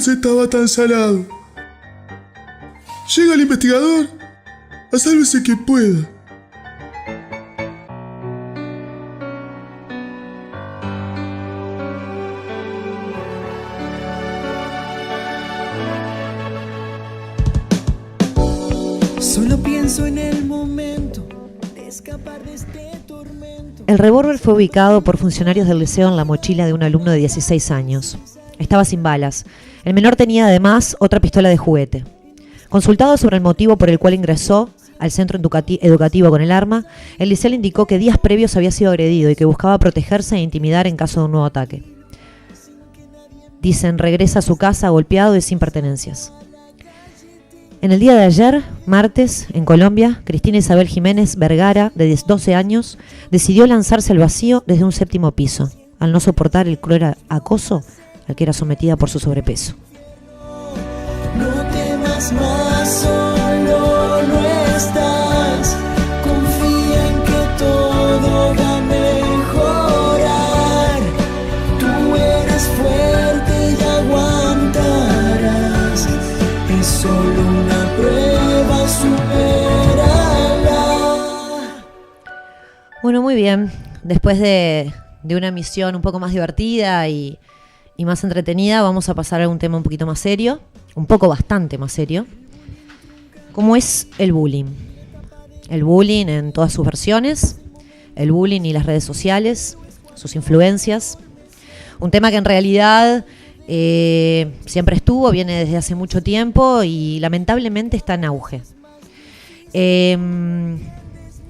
se estaba tan salado. Llega el investigador. A sálvese que pueda. Solo pienso en el momento de escapar de este tormento. El revólver fue ubicado por funcionarios del liceo en la mochila de un alumno de 16 años. Estaba sin balas. El menor tenía además otra pistola de juguete. Consultado sobre el motivo por el cual ingresó al centro educativo con el arma, el liceo le indicó que días previos había sido agredido y que buscaba protegerse e intimidar en caso de un nuevo ataque. Dicen, regresa a su casa golpeado y sin pertenencias. En el día de ayer, martes, en Colombia, Cristina Isabel Jiménez Vergara, de 12 años, decidió lanzarse al vacío desde un 7º piso, al no soportar el cruel acoso al que era sometida por su sobrepeso. No temas más, solo no estás. Confía en que todo va a mejorar. Tú eres fuerte y aguantarás. Es solo una prueba, supérala. Bueno, muy bien. Después de una misión un poco más divertida y más entretenida, vamos a pasar a un tema un poquito más serio, un poco bastante más serio, como es el bullying. El bullying en todas sus versiones, el bullying y las redes sociales, sus influencias. Un tema que en realidad siempre estuvo, viene desde hace mucho tiempo y lamentablemente está en auge.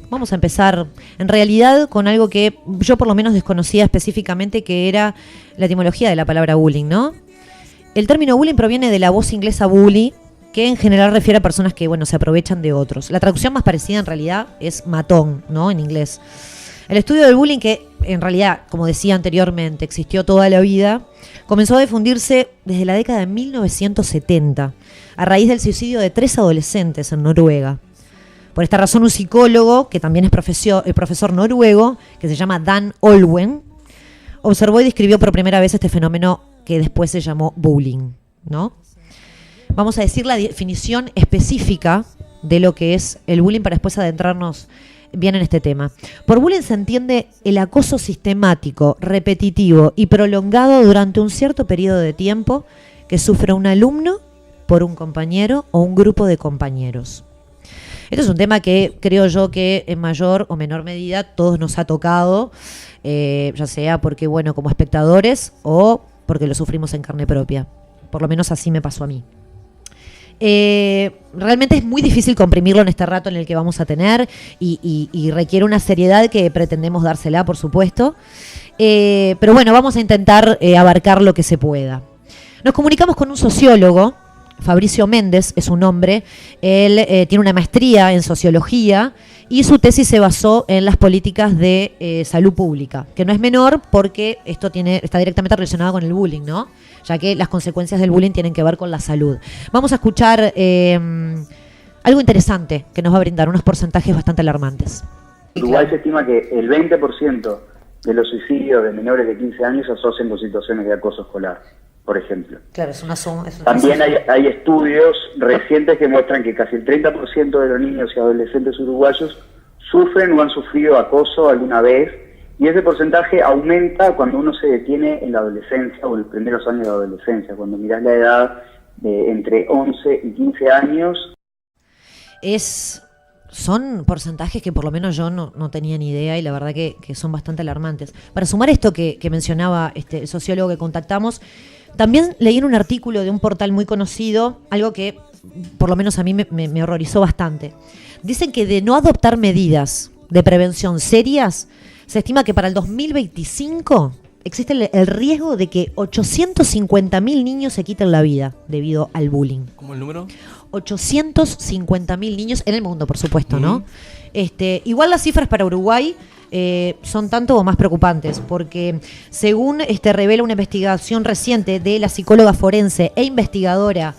Vamos a empezar en realidad con algo que yo por lo menos desconocía específicamente, que era la etimología de la palabra bullying, ¿no? El término bullying proviene de la voz inglesa bully, que en general refiere a personas que, bueno, se aprovechan de otros. La traducción más parecida en realidad es matón, ¿no? En inglés. El estudio del bullying, que en realidad, como decía anteriormente, existió toda la vida, comenzó a difundirse desde la década de 1970, a raíz del suicidio de 3 adolescentes en Noruega. Por esta razón, un psicólogo, que también es profesor noruego, que se llama Dan Olwen, observó y describió por primera vez este fenómeno que después se llamó bullying, ¿no? Vamos a decir la definición específica de lo que es el bullying para después adentrarnos bien en este tema. Por bullying se entiende el acoso sistemático, repetitivo y prolongado durante un cierto periodo de tiempo que sufre un alumno por un compañero o un grupo de compañeros. Este es un tema que creo yo que en mayor o menor medida todos nos ha tocado, ya sea porque, bueno, como espectadores o porque lo sufrimos en carne propia. Por lo menos así me pasó a mí. Realmente es muy difícil comprimirlo en este rato en el que vamos a tener y requiere una seriedad que pretendemos dársela, por supuesto. Pero bueno, vamos a intentar abarcar lo que se pueda. Nos comunicamos con un sociólogo. Fabricio Méndez es su nombre. Él tiene una maestría en sociología y su tesis se basó en las políticas de salud pública, que no es menor porque esto está directamente relacionado con el bullying, ¿no? Ya que las consecuencias del bullying tienen que ver con la salud. Vamos a escuchar algo interesante que nos va a brindar unos porcentajes bastante alarmantes. En Uruguay se estima que el 20% de los suicidios de menores de 15 años se asocian con situaciones de acoso escolar, por ejemplo. Claro, es una suma. También hay estudios recientes que muestran que casi el 30% de los niños y adolescentes uruguayos sufren o han sufrido acoso alguna vez, y ese porcentaje aumenta cuando uno se detiene en la adolescencia o en los primeros años de adolescencia, cuando mirás la edad de entre 11 y 15 años. Son porcentajes que por lo menos yo no tenía ni idea y la verdad que son bastante alarmantes. Para sumar esto que mencionaba el sociólogo que contactamos, también leí en un artículo de un portal muy conocido algo que por lo menos a mí me horrorizó bastante. Dicen que de no adoptar medidas de prevención serias, se estima que para el 2025 existe el riesgo de que 850.000 niños se quiten la vida debido al bullying. ¿Cómo el número? 850.000 niños en el mundo, por supuesto, ¿no? Igual las cifras para Uruguay son tanto o más preocupantes, porque según revela una investigación reciente de la psicóloga forense e investigadora,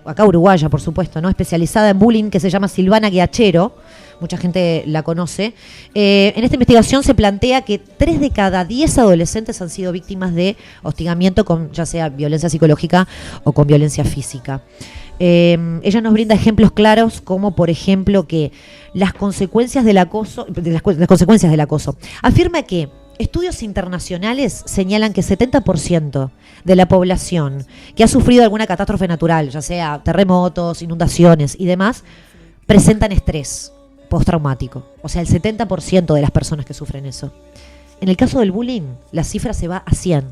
acá uruguaya, por supuesto, ¿no? Especializada en bullying, que se llama Silvana Giachero, mucha gente la conoce. En esta investigación se plantea que 3 de cada 10 adolescentes han sido víctimas de hostigamiento con ya sea violencia psicológica o con violencia física. Ella nos brinda ejemplos claros como, por ejemplo, que las consecuencias del acoso, las consecuencias del acoso. Afirma que estudios internacionales señalan que 70% de la población que ha sufrido alguna catástrofe natural, ya sea terremotos, inundaciones y demás, presentan estrés postraumático. O sea, el 70% de las personas que sufren eso. En el caso del bullying, la cifra se va a 100.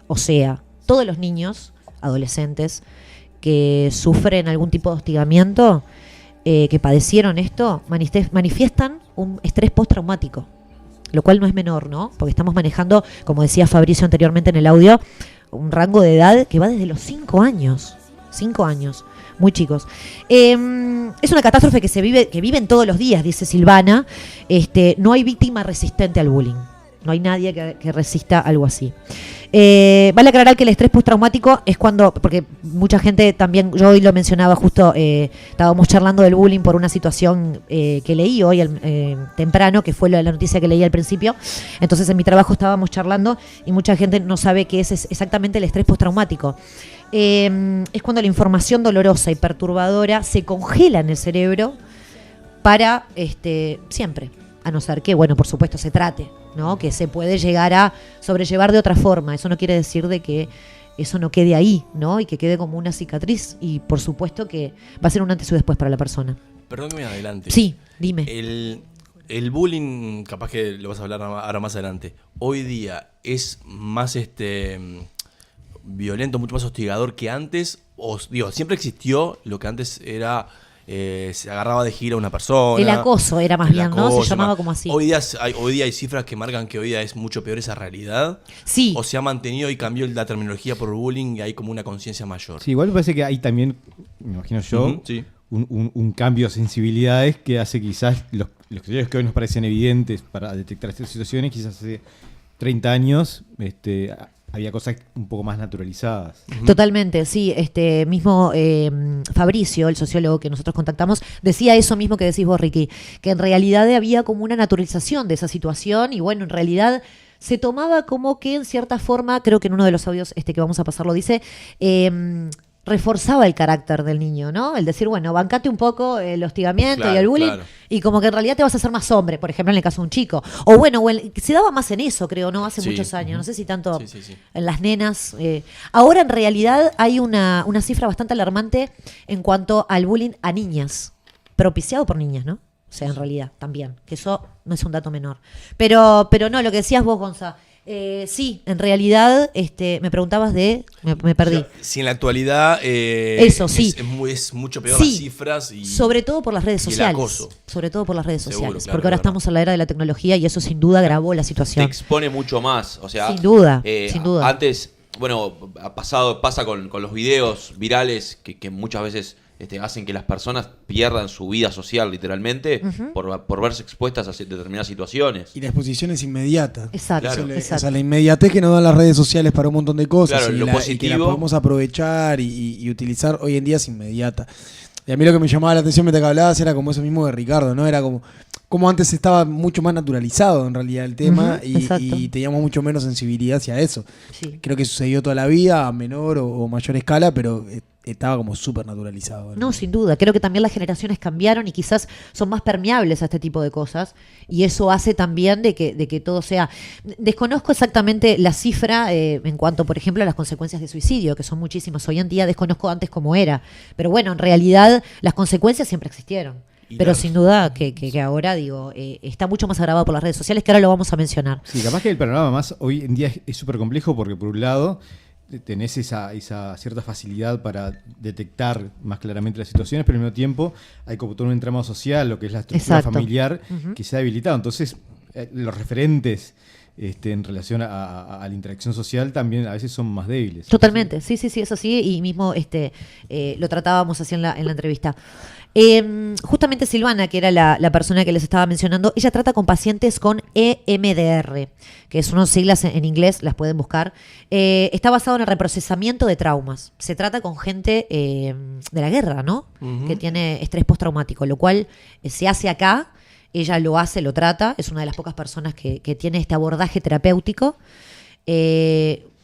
O sea, todos los niños, adolescentes, que sufren algún tipo de hostigamiento, que padecieron esto, manifiestan un estrés postraumático. Lo cual no es menor, ¿no? Porque estamos manejando, como decía Fabricio anteriormente en el audio, un rango de edad que va desde los 5 años. 5 años, muy chicos. Es una catástrofe que viven todos los días, dice Silvana. No hay víctima resistente al bullying. No hay nadie que resista algo así. Vale aclarar que el estrés postraumático es cuando, porque mucha gente también, yo hoy lo mencionaba justo, estábamos charlando del bullying por una situación que leí hoy temprano, que fue la noticia que leí al principio. Entonces en mi trabajo estábamos charlando y mucha gente no sabe qué es exactamente el estrés postraumático. Es cuando la información dolorosa y perturbadora se congela en el cerebro para siempre. A no ser que, bueno, por supuesto se trate, ¿no? Que se puede llegar a sobrellevar de otra forma. Eso no quiere decir de que eso no quede ahí, ¿no? Y que quede como una cicatriz. Y por supuesto que va a ser un antes y un después para la persona. Perdón que me adelante. Sí, dime. El bullying, capaz que lo vas a hablar ahora más adelante, hoy día es más violento, mucho más hostigador que antes. Siempre existió lo que antes era... se agarraba de gira a una persona. El acoso era más bien, ¿no? Se llamaba como así. Hoy día hay cifras que marcan que hoy día es mucho peor esa realidad. Sí. O se ha mantenido y cambió la terminología por bullying y hay como una conciencia mayor. Sí, igual me parece que hay también, me imagino yo, sí. un cambio de sensibilidades que hace quizás los criterios que hoy nos parecen evidentes para detectar estas situaciones, quizás hace 30 años había cosas un poco más naturalizadas. Totalmente, sí. Mismo Fabricio, el sociólogo que nosotros contactamos, decía eso mismo que decís vos, Ricky, que en realidad había como una naturalización de esa situación y bueno, en realidad se tomaba como que en cierta forma, creo que en uno de los audios que vamos a pasar lo dice, reforzaba el carácter del niño, ¿no? El decir, bueno, bancate un poco el hostigamiento y el bullying, claro. Y como que en realidad te vas a hacer más hombre, por ejemplo, en el caso de un chico. O bueno, se daba más en eso, creo, ¿no? Hace muchos años, no sé si tanto en las nenas. Ahora en realidad hay una cifra bastante alarmante en cuanto al bullying a niñas, propiciado por niñas, ¿no? O sea, en realidad también, que eso no es un dato menor. Pero no, lo que decías vos, Gonza, sí, en realidad me preguntabas me perdí. O sea, si en la actualidad eso, sí. es mucho peor sí, las cifras y sobre todo por las redes sociales. El acoso. Sobre todo por las redes Seguro, sociales, claro, porque ahora estamos en la era de la tecnología y eso sin duda agravó la situación. Te expone mucho más, o sea, sin duda. Antes, bueno, pasa con los videos virales que muchas veces hacen que las personas pierdan su vida social, literalmente, por verse expuestas a determinadas situaciones. Y la exposición es inmediata. Exacto. Claro. O sea, la inmediatez que nos dan las redes sociales para un montón de cosas, claro, y que la podemos aprovechar y utilizar hoy en día es inmediata. Y a mí lo que me llamaba la atención mientras que hablabas era como eso mismo de Ricardo, ¿no? Era como antes estaba mucho más naturalizado en realidad el tema y teníamos mucho menos sensibilidad hacia eso. Sí. Creo que sucedió toda la vida a menor o mayor escala, pero estaba como súper naturalizado, ¿no? No, sin duda. Creo que también las generaciones cambiaron y quizás son más permeables a este tipo de cosas y eso hace también de que todo sea... Desconozco exactamente la cifra en cuanto, por ejemplo, a las consecuencias de suicidio, que son muchísimas. Hoy en día desconozco antes cómo era. Pero bueno, en realidad las consecuencias siempre existieron. Pero sin duda que ahora, está mucho más agravado por las redes sociales, que ahora lo vamos a mencionar. Sí, capaz que el panorama más hoy en día es súper complejo porque por un lado tenés esa cierta facilidad para detectar más claramente las situaciones, pero al mismo tiempo hay como todo un entramado social, lo que es la estructura familiar, que se ha debilitado. Entonces, los referentes en relación a la interacción social también a veces son más débiles. Totalmente, sí, es así y mismo lo tratábamos así en la entrevista. Justamente Silvana, que era la persona que les estaba mencionando, ella trata con pacientes con EMDR, que son unas siglas en inglés, las pueden buscar. Está basado en el reprocesamiento de traumas. Se trata con gente de la guerra, ¿no? Que tiene estrés postraumático, lo cual se hace acá ella lo hace, lo trata, es una de las pocas personas que tiene este abordaje terapéutico.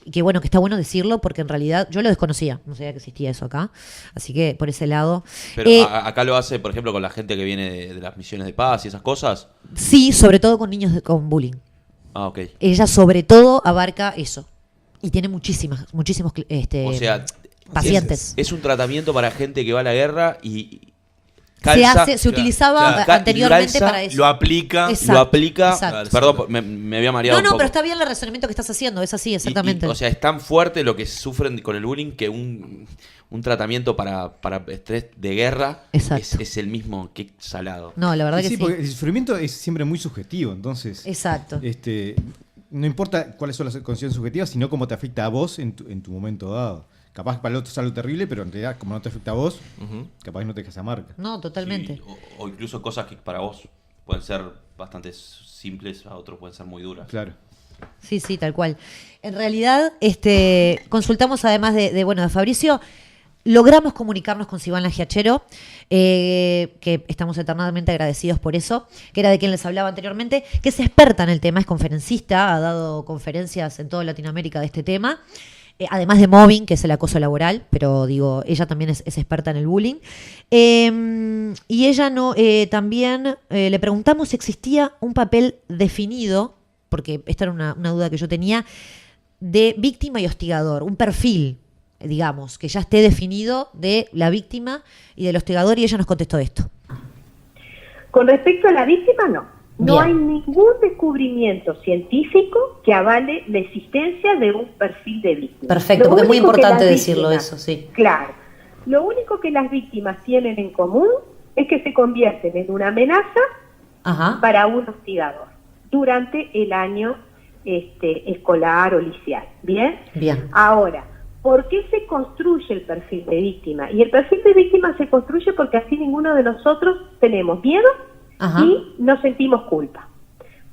Que bueno, que está bueno decirlo porque en realidad yo lo desconocía, no sabía que existía eso acá, así que por ese lado. Pero acá lo hace, por ejemplo, con la gente que viene de las misiones de paz y esas cosas. Sí, sobre todo con niños con bullying. Ah, ok. Ella sobre todo abarca eso y tiene muchísimos O sea, pacientes. es un tratamiento para gente que va a la guerra y Se utilizaba anteriormente calza, para eso. Lo aplica. Exacto, lo aplica. exacto. Perdón, me había mareado. No, un poco. pero está bien el razonamiento que estás haciendo, es así, exactamente. O sea, es tan fuerte lo que sufren con el bullying que un tratamiento para estrés de guerra es el mismo. Qué salado. No, la verdad que sí. Porque el sufrimiento es siempre muy subjetivo, entonces. Exacto. No importa cuáles son las condiciones subjetivas, sino cómo te afecta a vos en tu momento dado. Capaz que para el otro es algo terrible, pero en realidad, como no te afecta a vos, capaz que no te deja esa marca. No, totalmente. Sí, o incluso cosas que para vos pueden ser bastante simples, a otros pueden ser muy duras. Claro. Sí, tal cual. En realidad, consultamos además de Fabricio, logramos comunicarnos con Silvana Giachero, que estamos eternamente agradecidos por eso, que era de quien les hablaba anteriormente, que es experta en el tema, es conferencista, ha dado conferencias en toda Latinoamérica de este tema. Además de mobbing, que es el acoso laboral, pero digo, ella también es experta en el bullying. Y ella también le preguntamos si existía un papel definido, porque esta era una duda que yo tenía, de víctima y hostigador, un perfil, digamos, que ya esté definido de la víctima y del hostigador, y ella nos contestó esto. Con respecto a la víctima, no. No hay ningún descubrimiento científico que avale la existencia de un perfil de víctima. Perfecto, porque es muy importante decirlo eso, sí. Claro. Lo único que las víctimas tienen en común es que se convierten en una amenaza para un hostigador durante el año escolar o liceal. ¿Bien? Bien. Ahora, ¿por qué se construye el perfil de víctima? Y el perfil de víctima se construye porque así ninguno de nosotros tenemos miedo y no sentimos culpa.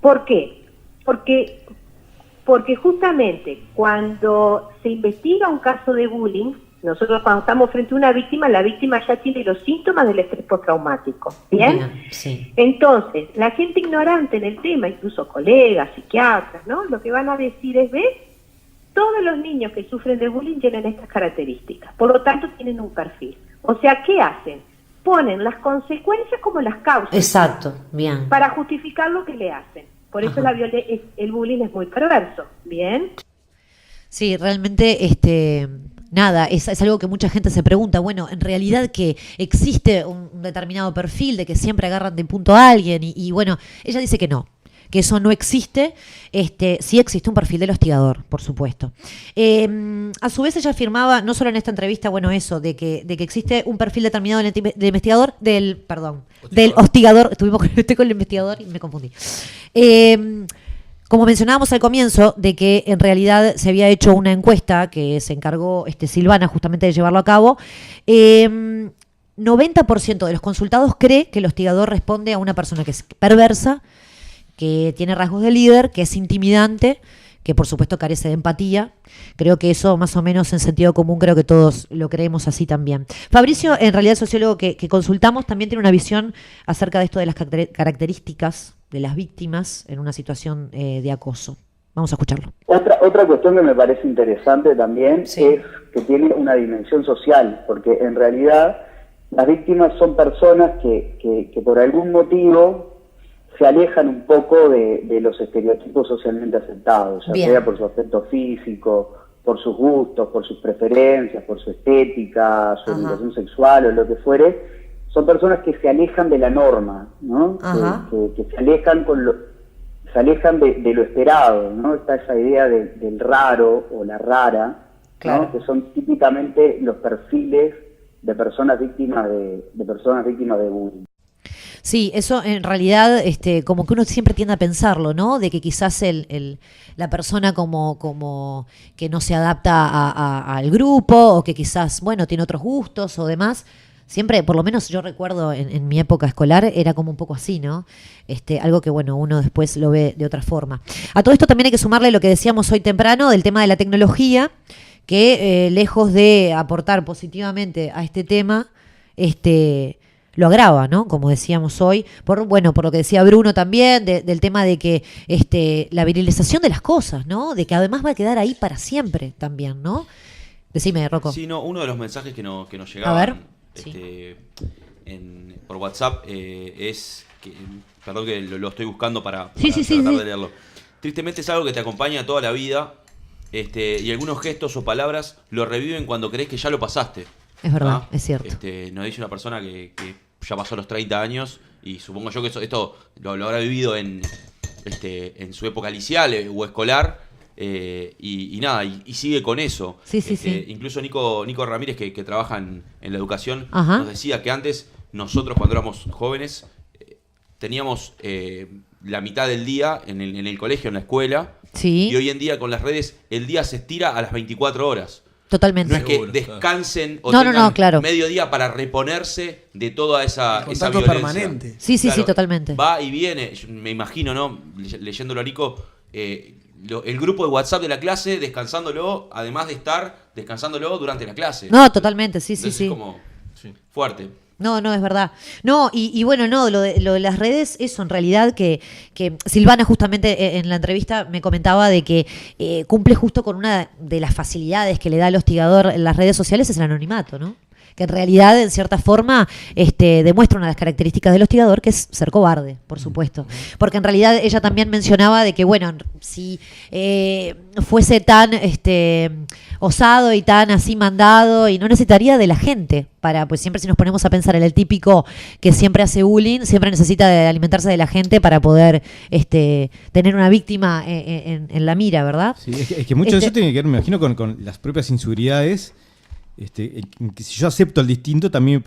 ¿Por qué? Porque justamente cuando se investiga un caso de bullying, nosotros cuando estamos frente a una víctima, la víctima ya tiene los síntomas del estrés postraumático. ¿Bien? Sí. Entonces, la gente ignorante en el tema, incluso colegas, psiquiatras, ¿no? Lo que van a decir es, ¿ves? Todos los niños que sufren de bullying tienen estas características, por lo tanto tienen un perfil. O sea, ¿qué hacen? Ponen las consecuencias como las causas. Exacto, bien. Para justificar lo que le hacen. Por eso el bullying es muy perverso, ¿bien? Sí, realmente, nada, es algo que mucha gente se pregunta. Bueno, en realidad que existe un determinado perfil de que siempre agarran de punto a alguien y bueno, ella dice que no, que eso no existe. Sí existe un perfil del hostigador, por supuesto. A su vez ella afirmaba, no solo en esta entrevista, bueno, eso, de que existe un perfil determinado del investigador, del hostigador. Estoy con el investigador y me confundí. Como mencionábamos al comienzo, de que en realidad se había hecho una encuesta que se encargó Silvana justamente de llevarlo a cabo. 90% de los consultados cree que el hostigador responde a una persona que es perversa, que tiene rasgos de líder, que es intimidante, que por supuesto carece de empatía. Creo que eso más o menos en sentido común, creo que todos lo creemos así también. Fabricio, en realidad el sociólogo que consultamos, también tiene una visión acerca de esto de las características de las víctimas en una situación de acoso. Vamos a escucharlo. Otra cuestión que me parece interesante también es que tiene una dimensión social, porque en realidad las víctimas son personas que por algún motivo se alejan un poco de los estereotipos socialmente aceptados, ya sea por su aspecto físico, por sus gustos, por sus preferencias, por su estética, su orientación sexual o lo que fuere. Son personas que se alejan de la norma, ¿no? Que se alejan de lo esperado, ¿no? Está esa idea del raro o la rara, ¿no? Que son típicamente los perfiles de personas víctimas de bullying. Sí, eso en realidad como que uno siempre tiende a pensarlo, ¿no? De que quizás la persona como que no se adapta al grupo o que quizás, bueno, tiene otros gustos o demás. Siempre, por lo menos yo recuerdo en mi época escolar, era como un poco así, ¿no? Algo que, bueno, uno después lo ve de otra forma. A todo esto también hay que sumarle lo que decíamos hoy temprano del tema de la tecnología, que lejos de aportar positivamente a este tema, lo agrava, ¿no? Como decíamos hoy, por lo que decía Bruno también, del tema de que la virilización de las cosas, ¿no? De que además va a quedar ahí para siempre también, ¿no? Decime, Rocco. Sí, no, uno de los mensajes que nos llegaban A ver. por WhatsApp es que, perdón que lo estoy buscando para Sí. tratar de leerlo. Tristemente es algo que te acompaña toda la vida, y algunos gestos o palabras lo reviven cuando crees que ya lo pasaste. Es verdad, es cierto. Nos dice una persona que ya pasó los 30 años y supongo yo que esto lo habrá vivido en su época liceal o escolar, y nada, y sigue con eso. Sí. Incluso Nico Ramírez, que trabaja en la educación, Ajá. nos decía que antes nosotros cuando éramos jóvenes teníamos la mitad del día en el colegio, en la escuela, Sí. y hoy en día con las redes el día se estira a las 24 horas. Totalmente. No es que Seguro, descansen o No, tengan claro. medio día para reponerse de toda esa Contacto violencia. permanente. Sí, totalmente. Va y viene, yo me imagino, ¿no? Leyéndolo a Nico, el grupo de WhatsApp de la clase descansándolo, además de estar descansándolo durante la clase. No, totalmente, sí. Entonces es como fuerte. No, es verdad. No, y bueno, no, lo de las redes, eso en realidad que Silvana justamente en la entrevista me comentaba de que cumple justo con una de las facilidades que le da al hostigador en las redes sociales, es el anonimato, ¿no? Que en realidad, en cierta forma, demuestra una de las características del hostigador, que es ser cobarde, por supuesto. Porque en realidad ella también mencionaba de que, bueno, si fuese tan osado y tan así mandado, y no necesitaría de la gente para, pues siempre si nos ponemos a pensar en el típico que siempre hace bullying, siempre necesita de alimentarse de la gente para poder tener una víctima en la mira, ¿verdad? Sí, es que mucho de eso tiene que ver, me imagino, con las propias inseguridades. En que si yo acepto el distinto, también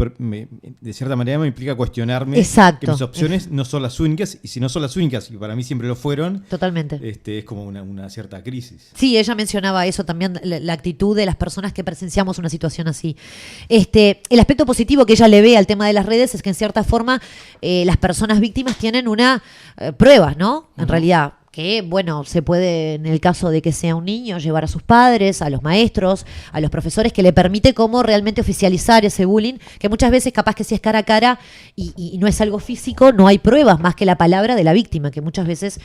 de cierta manera me implica cuestionarme. Exacto. Que mis opciones no son las únicas, y si no son las únicas, y para mí siempre lo fueron, Totalmente. es como una cierta crisis. Sí, ella mencionaba eso también, la actitud de las personas que presenciamos una situación así. El aspecto positivo que ella le ve al tema de las redes es que en cierta forma las personas víctimas tienen una pruebas, ¿no? En realidad, que, bueno, se puede, en el caso de que sea un niño, llevar a sus padres, a los maestros, a los profesores, que le permite cómo realmente oficializar ese bullying, que muchas veces capaz que si es cara a cara y no es algo físico, no hay pruebas más que la palabra de la víctima, que muchas veces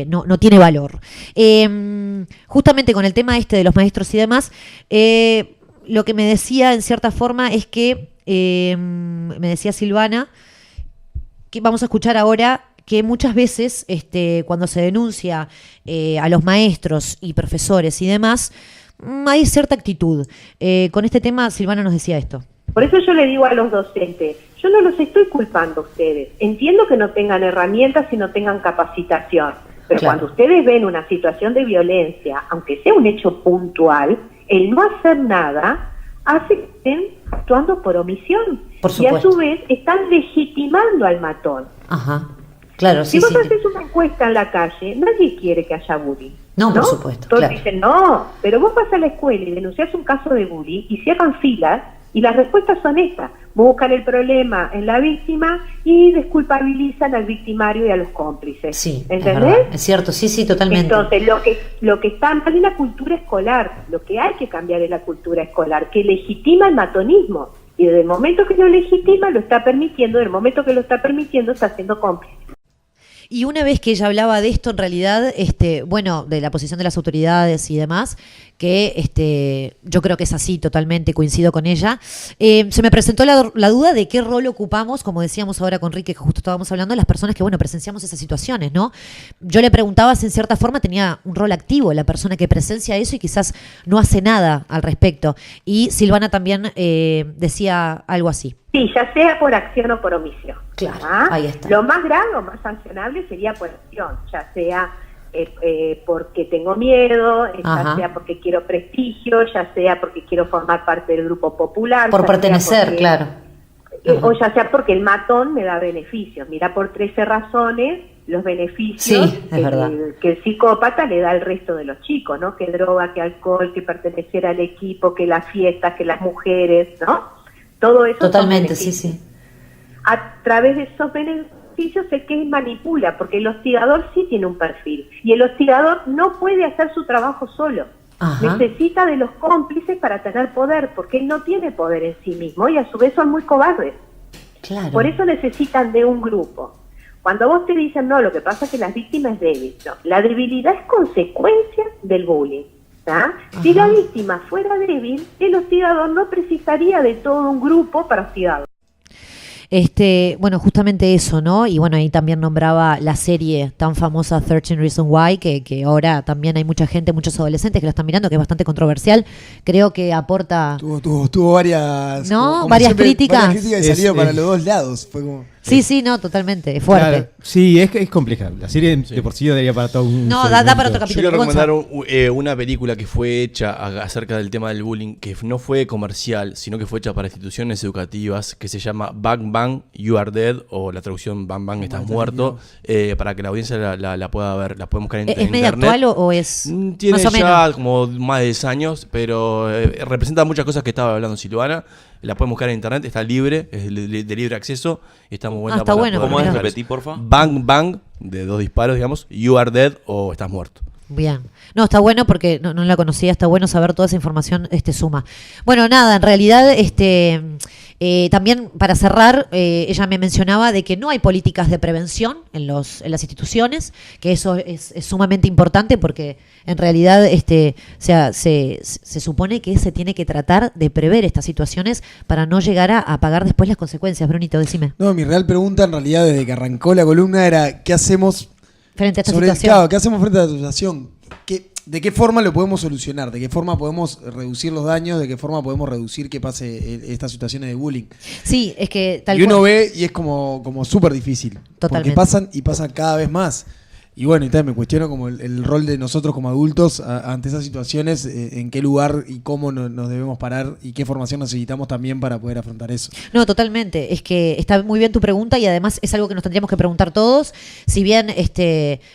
no tiene valor. Justamente con el tema de los maestros y demás, lo que me decía en cierta forma es que, me decía Silvana, que vamos a escuchar ahora que muchas veces cuando se denuncia a los maestros y profesores y demás, hay cierta actitud. Con este tema, Silvana nos decía esto. Por eso yo le digo a los docentes, yo no los estoy culpando a ustedes. Entiendo que no tengan herramientas y no tengan capacitación, pero Claro. cuando ustedes ven una situación de violencia, aunque sea un hecho puntual, el no hacer nada hace que estén actuando por omisión. Por Y a supuesto. su vez están legitimando al matón. Ajá. Claro, Si sí, vos sí. haces una encuesta en la calle, nadie quiere que haya bullying. No, por supuesto, Todos claro. dicen, no, pero vos vas a la escuela y denunciás un caso de bullying y cierran filas y las respuestas son estas. Buscan el problema en la víctima y desculpabilizan al victimario y a los cómplices. Sí, es ¿entendés? verdad, es cierto, sí, totalmente. Entonces, lo que está mal es la cultura escolar. Lo que hay que cambiar es la cultura escolar, que legitima el matonismo. Y desde el momento que lo legitima, lo está permitiendo, desde el momento que lo está permitiendo, está siendo cómplice. Y una vez que ella hablaba de esto, en realidad, bueno, de la posición de las autoridades y demás, que yo creo que es así totalmente, coincido con ella, se me presentó la duda de qué rol ocupamos, como decíamos ahora con Rique, que justo estábamos hablando, las personas que, bueno, presenciamos esas situaciones, ¿no? Yo le preguntaba si en cierta forma tenía un rol activo la persona que presencia eso y quizás no hace nada al respecto. Y Silvana también decía algo así. Sí, ya sea por acción o por omisión. Claro, ¿Ah? ahí está. Lo más grave o más sancionable sería por acción, ya sea porque tengo miedo, Ajá. ya sea porque quiero prestigio, ya sea porque quiero formar parte del grupo popular. Por ya sea pertenecer, porque- claro. O ya sea porque el matón me da beneficios. Mira, por 13 razones los beneficios Sí, es verdad. que el psicópata le da al resto de los chicos, ¿no? Que droga, que alcohol, que pertenecer al equipo, que las fiestas, que las mujeres, ¿no? Todo eso. son Totalmente, sí, beneficios. sí. A través de esos beneficios es que manipula, porque el hostigador sí tiene un perfil y el hostigador no puede hacer su trabajo solo. Ajá. Necesita de los cómplices para tener poder, porque él no tiene poder en sí mismo y a su vez son muy cobardes. Claro. Por eso necesitan de un grupo. Cuando vos te dicen, no, lo que pasa es que la víctima es débil. No, la debilidad es consecuencia del bullying. ¿tá? Si la víctima fuera débil, el hostigador no precisaría de todo un grupo para hostigarlo. Bueno, justamente eso, ¿no? Y bueno, ahí también nombraba la serie tan famosa 13 Reasons Why, que ahora también hay mucha gente, muchos adolescentes que la están mirando, que es bastante controversial. Creo que aporta... Tuvo varias... ¿No? Varias críticas. Varias críticas y salió para los dos lados. Fue como... Sí, no, totalmente, es fuerte. Claro, sí, es compleja. La serie de por sí daría para todo un... No, da para otro capítulo. Yo quiero recomendar una película que fue hecha acerca del tema del bullying, que no fue comercial, sino que fue hecha para instituciones educativas, que se llama Bang Bang, You Are Dead, o la traducción Bang Bang, Estás Muerto, para que la audiencia la pueda ver, la pueden buscar en ¿Es internet. media actual o es Tiene más o ya menos? como más de 10 años, pero representa muchas cosas que estaba hablando Silvana. La pueden buscar en internet, está libre, es de libre acceso, y está muy buena. Está bueno. ¿Cómo es? Mirá. Repetí, porfa. Bang Bang, de 2 disparos, digamos, You Are Dead o Estás Muerto. Bien. No, está bueno porque no la conocía, está bueno saber toda esa información suma. Bueno, nada, en realidad también para cerrar, ella me mencionaba de que no hay políticas de prevención en las instituciones, que eso es sumamente importante porque en realidad se supone que se tiene que tratar de prever estas situaciones para no llegar a pagar después las consecuencias. Brunito, decime. No, mi real pregunta en realidad desde que arrancó la columna era ¿qué hacemos Frente a esta sobre situación. claro, ¿qué hacemos frente a la situación? ¿De qué forma lo podemos solucionar? ¿De qué forma podemos reducir los daños? ¿De qué forma podemos reducir que pase estas situaciones de bullying? Sí, es que tal Y uno cual. ve y es como súper difícil. Totalmente. Porque pasan cada vez más. Y bueno, entonces me cuestiono como el rol de nosotros como adultos ante esas situaciones, en qué lugar y cómo nos debemos parar y qué formación necesitamos también para poder afrontar eso. No, totalmente. Es que está muy bien tu pregunta y además es algo que nos tendríamos que preguntar todos. Si bien,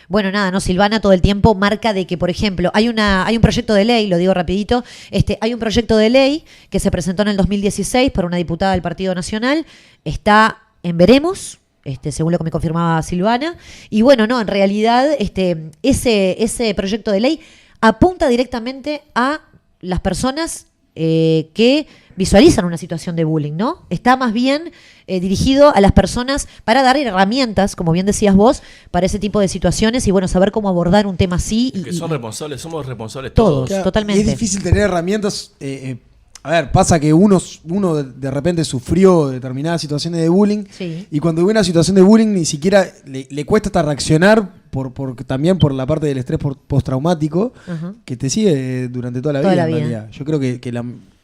bueno, nada, no, Silvana todo el tiempo marca de que, por ejemplo, hay un proyecto de ley, lo digo rapidito, hay un proyecto de ley que se presentó en el 2016 por una diputada del Partido Nacional, está en veremos. Según lo que me confirmaba Silvana. Y bueno, no, en realidad ese proyecto de ley apunta directamente a las personas que visualizan una situación de bullying, ¿no? Está más bien dirigido a las personas para dar herramientas, como bien decías vos, para ese tipo de situaciones y bueno, saber cómo abordar un tema así. Que son responsables, somos responsables todos. todos. Totalmente. Y es difícil tener herramientas. A ver, pasa que uno de repente sufrió determinadas situaciones de bullying Sí. y cuando ve una situación de bullying ni siquiera le cuesta hasta reaccionar también por la parte del estrés postraumático Ajá. que te sigue durante toda la Toda vida. la En vida. realidad. Yo creo que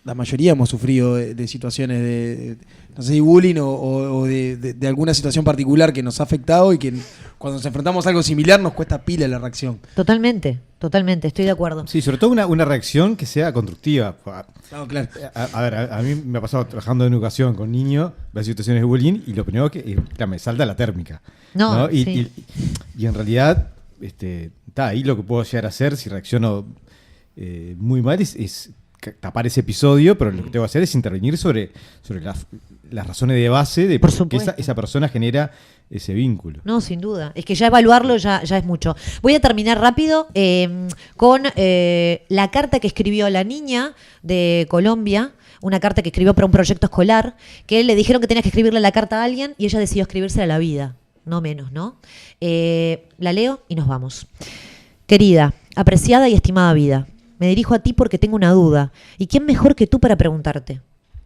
la mayoría hemos sufrido de situaciones de no sé si bullying o de alguna situación particular que nos ha afectado y que cuando nos enfrentamos a algo similar nos cuesta pila la reacción. Totalmente, estoy de acuerdo. Sí, sobre todo una reacción que sea constructiva. No, claro. A ver, a mí me ha pasado trabajando en educación con niños, ver situaciones de bullying y lo primero que me salta la térmica. No, Y, sí. y en realidad, ahí lo que puedo llegar a hacer si reacciono muy mal es tapar ese episodio, pero lo que tengo que hacer es intervenir sobre las razones de base de por qué esa persona genera ese vínculo. No, sin duda. Es que ya evaluarlo ya es mucho. Voy a terminar rápido con la carta que escribió la niña de Colombia, una carta que escribió para un proyecto escolar, que le dijeron que tenía que escribirle la carta a alguien y ella decidió escribírsela a la vida. No menos, ¿no? La leo y nos vamos. Querida, apreciada y estimada vida, me dirijo a ti porque tengo una duda. ¿Y quién mejor que tú para preguntarte?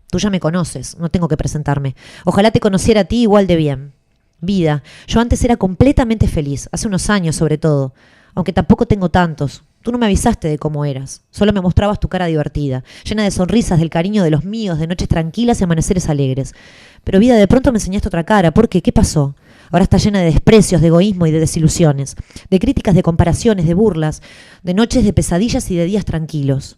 Tú ya me conoces, no tengo que presentarme. Ojalá te conociera a ti igual de bien. Vida, yo antes era completamente feliz, hace unos años sobre todo, aunque tampoco tengo tantos. Tú no me avisaste de cómo eras, solo me mostrabas tu cara divertida, llena de sonrisas, del cariño de los míos, de noches tranquilas y amaneceres alegres. Pero vida, de pronto me enseñaste otra cara, ¿por qué? ¿Qué pasó? Ahora está llena de desprecios, de egoísmo y de desilusiones, de críticas, de comparaciones, de burlas, de noches de pesadillas y de días tranquilos.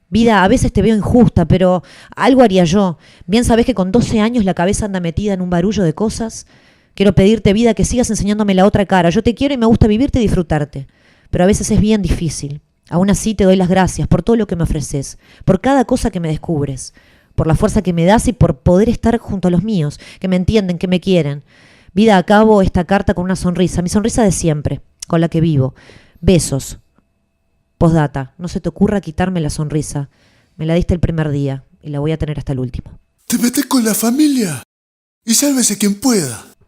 Vida, a veces te veo injusta, pero algo haría yo. Bien sabés que con 12 años la cabeza anda metida en un barullo de cosas. Quiero pedirte, vida, que sigas enseñándome la otra cara. Yo te quiero y me gusta vivirte y disfrutarte. Pero a veces es bien difícil. Aún así te doy las gracias por todo lo que me ofreces, por cada cosa que me descubres, por la fuerza que me das y por poder estar junto a los míos, que me entienden, que me quieren. Vida, acabo esta carta con una sonrisa, mi sonrisa de siempre, con la que vivo. Besos. Postdata, no se te ocurra quitarme la sonrisa. Me la diste el primer día y la voy a tener hasta el último. ¿Te metes con la familia? Y sálvese quien pueda.